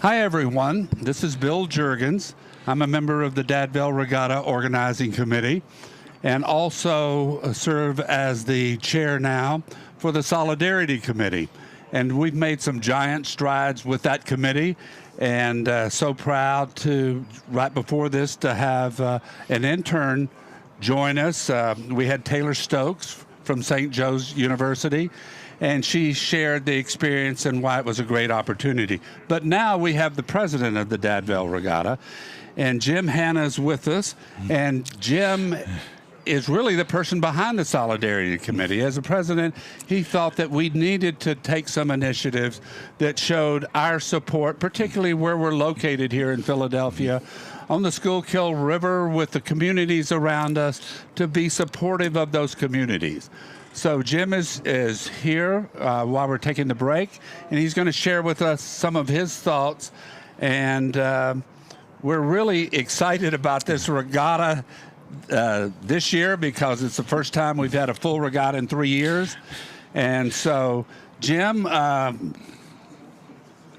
Hi, everyone. This is Bill Jurgens. I'm a member of the Vail Regatta Organizing Committee and also serve as the chair now for the Solidarity Committee. And we've made some giant strides with that committee, and so proud to, right before this, to have an intern join us. We had Taylor Stokes from St. Joe's University, and she shared the experience and why it was a great opportunity. But now we have the president of the Vail Regatta, and Jim Hanna is with us, and Jim is really the person behind the Solidarity Committee. As a president, he thought that we needed to take some initiatives that showed our support, particularly where we're located here in Philadelphia, on the Schuylkill River with the communities around us, to be supportive of those communities. So Jim is here while we're taking the break, and he's going to share with us some of his thoughts. And we're really excited about this regatta this year because it's the first time we've had a full regatta in 3 years. And so, Jim,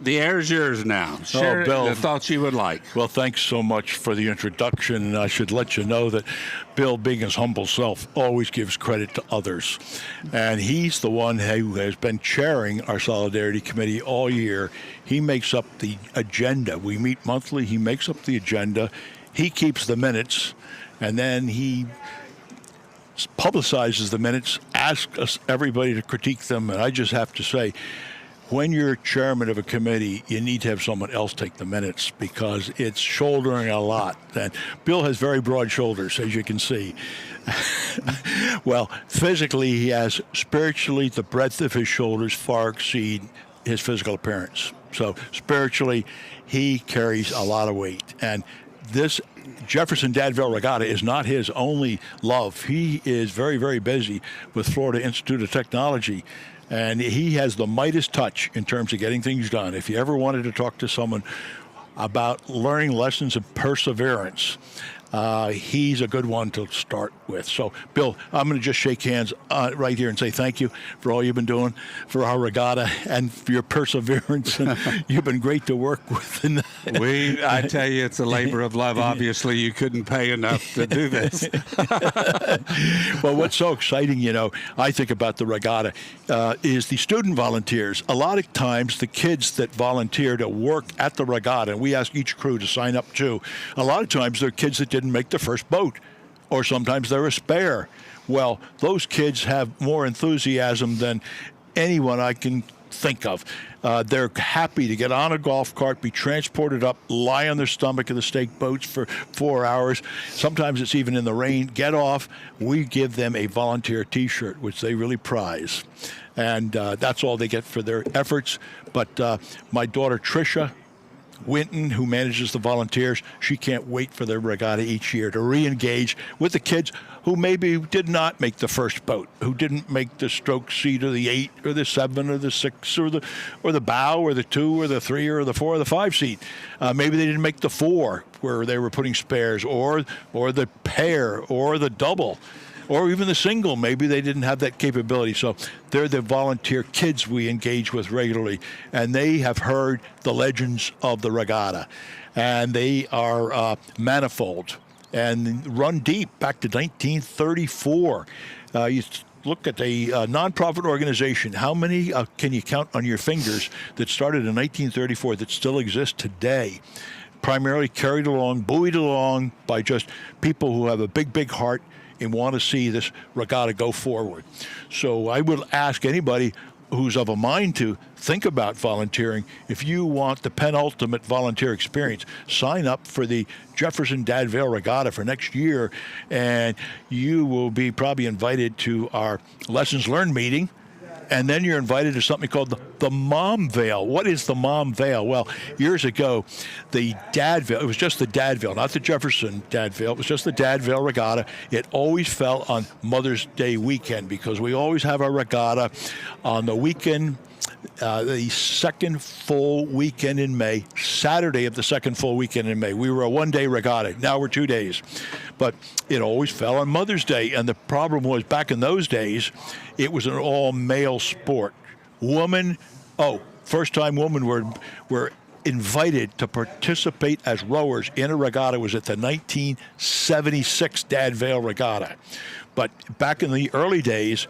the air is yours now. Share Bill, the thoughts you would like. Well, thanks so much for the introduction. And I should let you know that Bill, being his humble self, always gives credit to others. And he's the one who has been chairing our Solidarity Committee all year. He makes up the agenda. We meet monthly. He makes up the agenda. He keeps the minutes, and then he publicizes the minutes, asks us, everybody, to critique them. And I just have to say, when you're chairman of a committee, you need to have someone else take the minutes because it's shouldering a lot. And Bill has very broad shoulders, as you can see. Well, physically he has. Spiritually, the breadth of his shoulders far exceed his physical appearance. So spiritually, he carries a lot of weight. And this Jefferson Vail Regatta is not his only love. He is very, very busy with Florida Institute of Technology. And he has the Midas touch in terms of getting things done. If you ever wanted to talk to someone about learning lessons of perseverance, he's a good one to start with. So, Bill, I'm going to just shake hands right here and say thank you for all you've been doing for our regatta and for your perseverance. And you've been great to work with. I tell you, it's a labor of love. Obviously, you couldn't pay enough to do this. Well, what's so exciting, I think about the regatta is the student volunteers. A lot of times, the kids that volunteer to work at the regatta, and we ask each crew to sign up too, a lot of times they're kids that didn't make the first boat, or sometimes they're a spare. Well, those kids have more enthusiasm than anyone I can think of. They're happy to get on a golf cart, be transported up, lie on their stomach in the stake boats for 4 hours. Sometimes it's even in the rain. Get off. We give them a volunteer T-shirt, which they really prize. And that's all they get for their efforts. But my daughter, Tricia Winton, who manages the volunteers, she can't wait for their regatta each year to re-engage with the kids who maybe did not make the first boat, who didn't make the stroke seat or the 8 or the 7 or the 6 or the bow or the 2 or the 3 or the 4 or the 5 seat. Maybe they didn't make the 4 where they were putting spares, or the pair or the double, or even the single. Maybe they didn't have that capability. So they're the volunteer kids we engage with regularly, and they have heard the legends of the regatta, and they are manifold and run deep back to 1934. You look at a nonprofit organization. How many can you count on your fingers that started in 1934 that still exist today? Primarily carried along, buoyed along by just people who have a big, big heart and want to see this regatta go forward. So I would ask anybody who's of a mind to think about volunteering, if you want the penultimate volunteer experience, sign up for the Jefferson Vail Regatta for next year, and you will be probably invited to our Lessons Learned meeting. And then you're invited to something called the Mom Vail. What is the Mom Vail? Well, years ago, the Vail, it was just the Vail, not the Jefferson Vail. It was just the Vail Regatta. It always fell on Mother's Day weekend because we always have our regatta on the weekend, the second full weekend in May, Saturday of the second full weekend in May. We were a one-day regatta. Now we're 2 days. But it always fell on Mother's Day. And the problem was, back in those days, it was an all-male sport. First-time women were invited to participate as rowers in a regatta was at the 1976 Dad Vail Regatta. But back in the early days,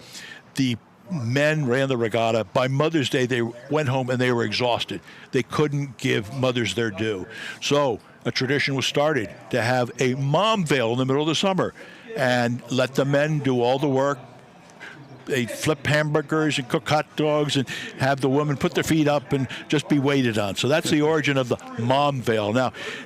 the men ran the regatta. By Mother's Day, they went home and they were exhausted. They couldn't give mothers their due. So a tradition was started to have a mom Vail in the middle of the summer and let the men do all the work. They flip hamburgers and cook hot dogs and have the women put their feet up and just be waited on. So that's the origin of the mom Vail.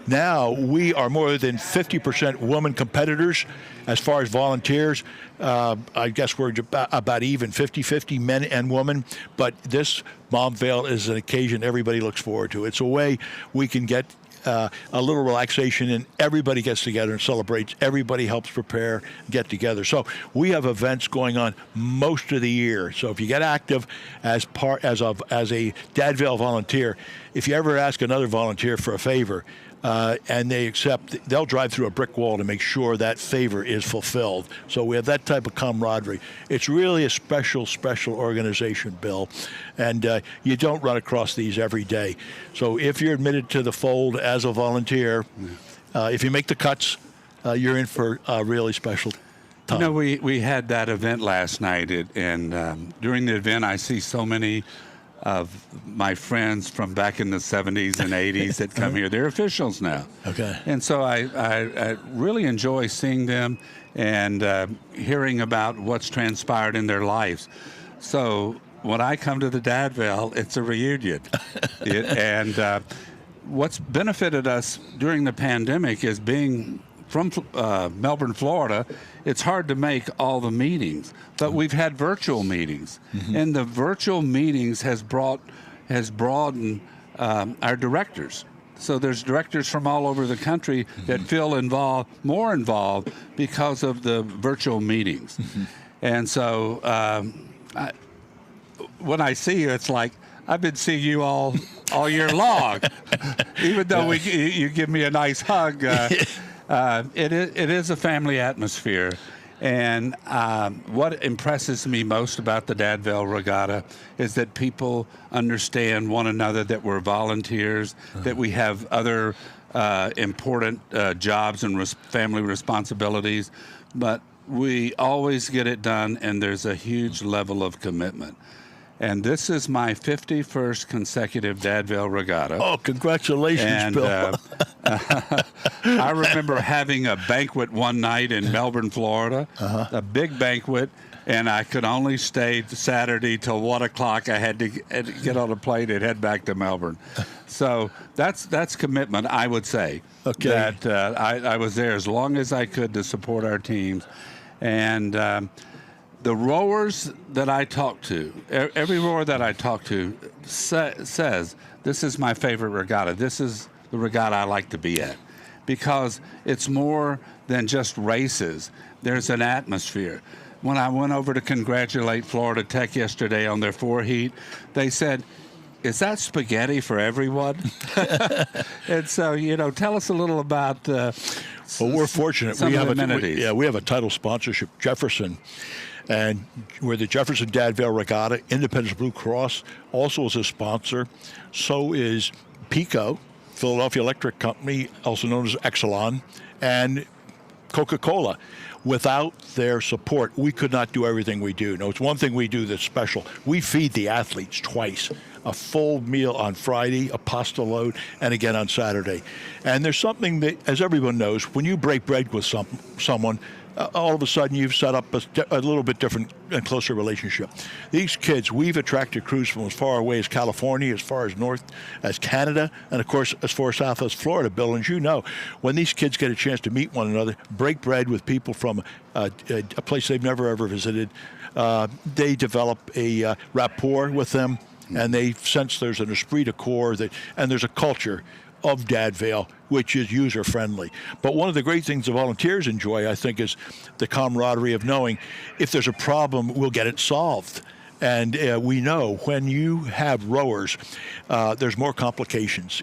Now we are more than 50% women competitors as far as volunteers. I guess we're about even 50-50 men and women. But this mom Vail is an occasion everybody looks forward to. It's a way we can get a little relaxation, and everybody gets together and celebrates. Everybody helps prepare, get together. So we have events going on most of the year. So if you get active as a Dad Vail volunteer, if you ever ask another volunteer for a favor, and they accept, they'll drive through a brick wall to make sure that favor is fulfilled. So we have that type of camaraderie. It's really a special, special organization, Bill, and you don't run across these every day. So if you're admitted to the fold as a volunteer, if you make the cuts, you're in for a really special time. You know, we had that event last night, and during the event, I see so many of my friends from back in the 70s and 80s that come here. They're officials now. Okay. And so I really enjoy seeing them and hearing about what's transpired in their lives. So when I come to the Dad Vail, it's a reunion. And what's benefited us during the pandemic is being from Melbourne, Florida. It's hard to make all the meetings, but we've had virtual meetings, and the virtual meetings has broadened our directors. So there's directors from all over the country that feel more involved because of the virtual meetings. And so when I see you, it's like I've been seeing you all year long, even though you give me a nice hug. It is a family atmosphere, and what impresses me most about the Dad Vail Regatta is that people understand one another, that we're volunteers, that we have other important jobs and family responsibilities, but we always get it done, and there's a huge level of commitment. And this is my 51st consecutive Dad Vail Regatta. Oh, congratulations, Bill. I remember having a banquet one night in Melbourne, Florida, a big banquet, and I could only stay Saturday till 1 o'clock. I had to get on a plane and head back to Melbourne. So that's commitment, I would say. Okay. That I was there as long as I could to support our teams. And the rowers that I talk to, every rower that I talk to says, this is my favorite regatta. This is the regatta I like to be at, because it's more than just races. There's an atmosphere. When I went over to congratulate Florida Tech yesterday on their 4-heat, they said, is that spaghetti for everyone? And so, tell us a little about well, we're fortunate. We have amenities. We have a title sponsorship, Jefferson. And we're the Jefferson Dad Vail Regatta. Independence Blue Cross also is a sponsor. So is PECO, Philadelphia Electric Company, also known as Exelon, and Coca-Cola. Without their support, we could not do everything we do. No, it's one thing we do that's special. We feed the athletes twice. A full meal on Friday, a pasta load, and again on Saturday. And there's something that, as everyone knows, when you break bread with someone, all of a sudden you've set up a little bit different and closer relationship. These kids, we've attracted crews from as far away as California, as far as north as Canada, and of course as far south as Florida, Bill. And you know, when these kids get a chance to meet one another, break bread with people from a place they've never ever visited, they develop a rapport with them, and they sense there's an esprit de corps, and there's a culture of Dad Vail, which is user-friendly. But one of the great things the volunteers enjoy, I think, is the camaraderie of knowing if there's a problem, we'll get it solved. And we know when you have rowers, there's more complications.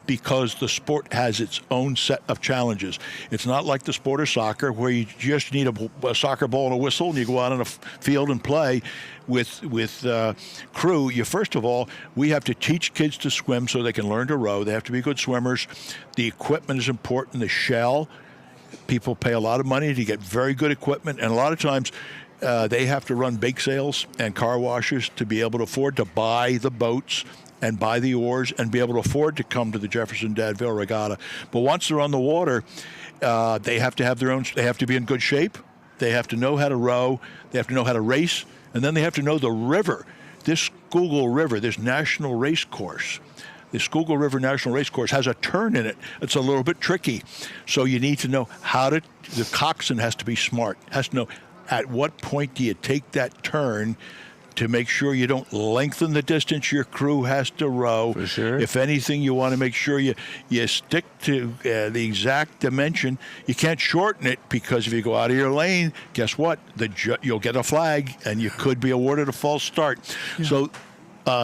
because the sport has its own set of challenges. It's not like the sport of soccer where you just need a soccer ball and a whistle and you go out on a field and play with crew. First of all, we have to teach kids to swim so they can learn to row. They have to be good swimmers. The equipment is important. The shell, people pay a lot of money to get very good equipment, and a lot of times they have to run bake sales and car washes to be able to afford to buy the boats and buy the oars and be able to afford to come to the Jefferson Dad Vail Regatta. But once they're on the water, they have to have their own. They have to be in good shape. They have to know how to row. They have to know how to race, and then they have to know the river. This Schuylkill River, this national race course. The Schuylkill River National Race Course has a turn in it. It's a little bit tricky. So you need to know the coxswain has to be smart, has to know at what point do you take that turn to make sure you don't lengthen the distance your crew has to row. For sure. If anything, you want to make sure you stick to the exact dimension. You can't shorten it, because if you go out of your lane, guess what? You'll get a flag, and you could be awarded a false start. Yeah. So,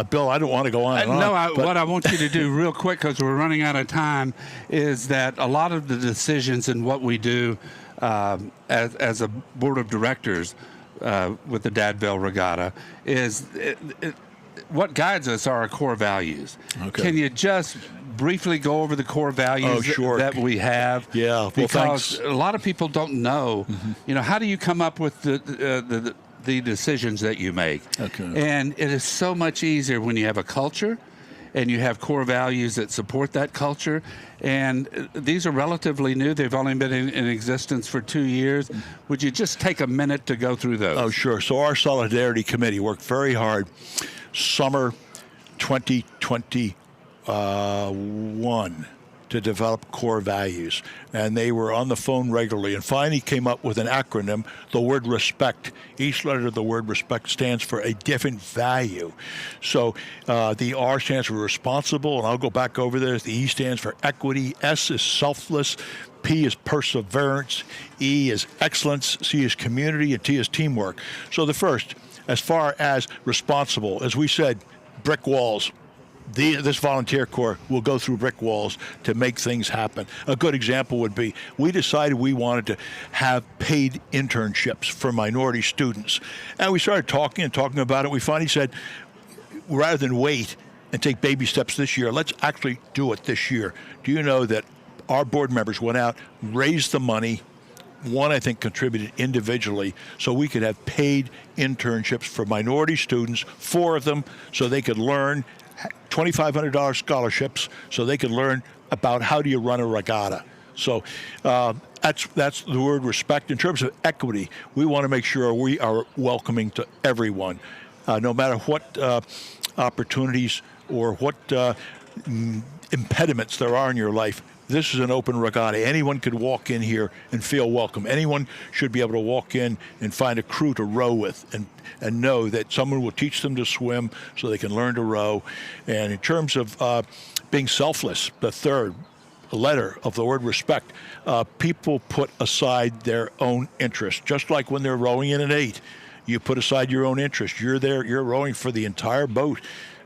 Bill, I don't want to go on and on. No, what I want you to do real quick, because we're running out of time, is that a lot of the decisions in what we do as a board of directors with the Dad Vail Regatta is what guides us are our core values. Okay. Can you just briefly go over the core values that we have? Yeah, well, because thanks. A lot of people don't know. Mm-hmm. How do you come up with the decisions that you make? Okay. And it is so much easier when you have a culture and you have core values that support that culture. And these are relatively new. They've only been in existence for 2 years. Would you just take a minute to go through those? Oh, sure. So our Solidarity Committee worked very hard. Summer 2021 to develop core values. And they were on the phone regularly and finally came up with an acronym, the word respect. Each letter of the word respect stands for a different value. So the R stands for responsible, and I'll go back over this. The E stands for equity. S is selfless. P is perseverance. E is excellence. C is community. And T is teamwork. So the first, as far as responsible, as we said, brick walls. This volunteer corps will go through brick walls to make things happen. A good example would be, we decided we wanted to have paid internships for minority students. And we started talking about it. We finally said, rather than wait and take baby steps this year, let's actually do it this year. Do you know that our board members went out, raised the money, one, I think, contributed individually, so we could have paid internships for minority students, 4 of them, so they could learn, $2,500 scholarships, so they could learn about how do you run a regatta. So that's the word respect. In terms of equity, we want to make sure we are welcoming to everyone, no matter what opportunities or what impediments there are in your life. This is an open regatta. Anyone could walk in here and feel welcome. Anyone should be able to walk in and find a crew to row with and know that someone will teach them to swim so they can learn to row. And in terms of being selfless, the third letter of the word respect, people put aside their own interest. Just like when they're rowing in an 8, you put aside your own interest. You're there, you're rowing for the entire boat.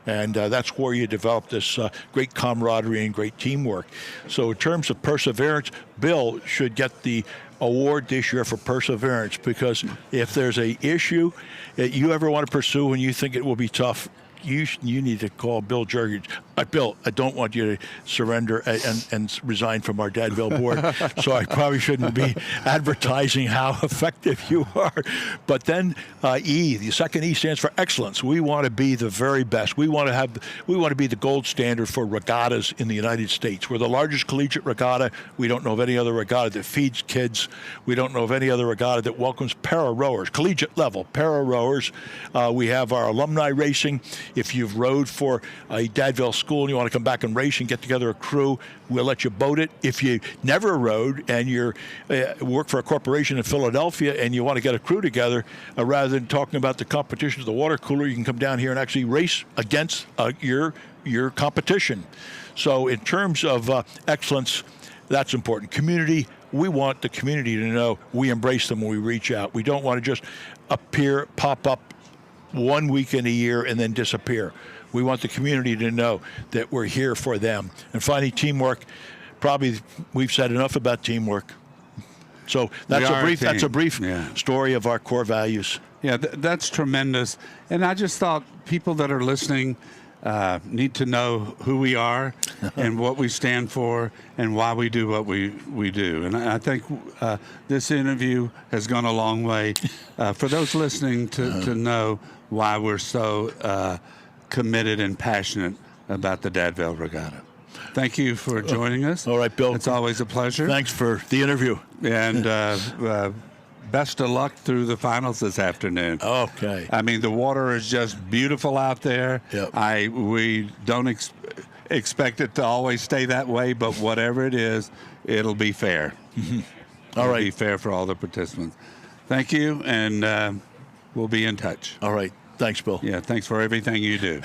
And that's where you develop this great camaraderie and great teamwork. So in terms of perseverance, Bill should get the award this year for perseverance, because if there's an issue that you ever want to pursue and you think it will be tough, you need to call Bill Jurgens. Bill, I don't want you to surrender and resign from our Dad Vail board, so I probably shouldn't be advertising how effective you are. But then E, the second E stands for excellence. We want to be the very best. We want to be the gold standard for regattas in the United States. We're the largest collegiate regatta. We don't know of any other regatta that feeds kids. We don't know of any other regatta that welcomes para-rowers, collegiate level para-rowers. We have our alumni racing. If you've rowed for a Dad Vail school and you want to come back and race and get together a crew, we'll let you boat it. If you never rowed and you work for a corporation in Philadelphia and you want to get a crew together, rather than talking about the competition at the water cooler, you can come down here and actually race against your competition. So in terms of excellence, that's important. Community, we want the community to know we embrace them when we reach out. We don't want to just pop up 1 week in a year and then disappear. We want the community to know that we're here for them. And finally, teamwork. Probably we've said enough about teamwork. So that's a brief story of our core values. Yeah, that's tremendous. And I just thought people that are listening need to know who we are and what we stand for and why we do what we do. And I think this interview has gone a long way for those listening to know why we're so committed and passionate about the Vail Regatta. Thank you for joining us. All right, Bill. It's always a pleasure. Thanks for the interview. And best of luck through the finals this afternoon. Okay. I mean, the water is just beautiful out there. Yep. We don't expect it to always stay that way, but whatever it is, it'll be fair. Mm-hmm. All right. It'll be fair for all the participants. Thank you, and we'll be in touch. All right. Thanks, Bill. Yeah, thanks for everything you do.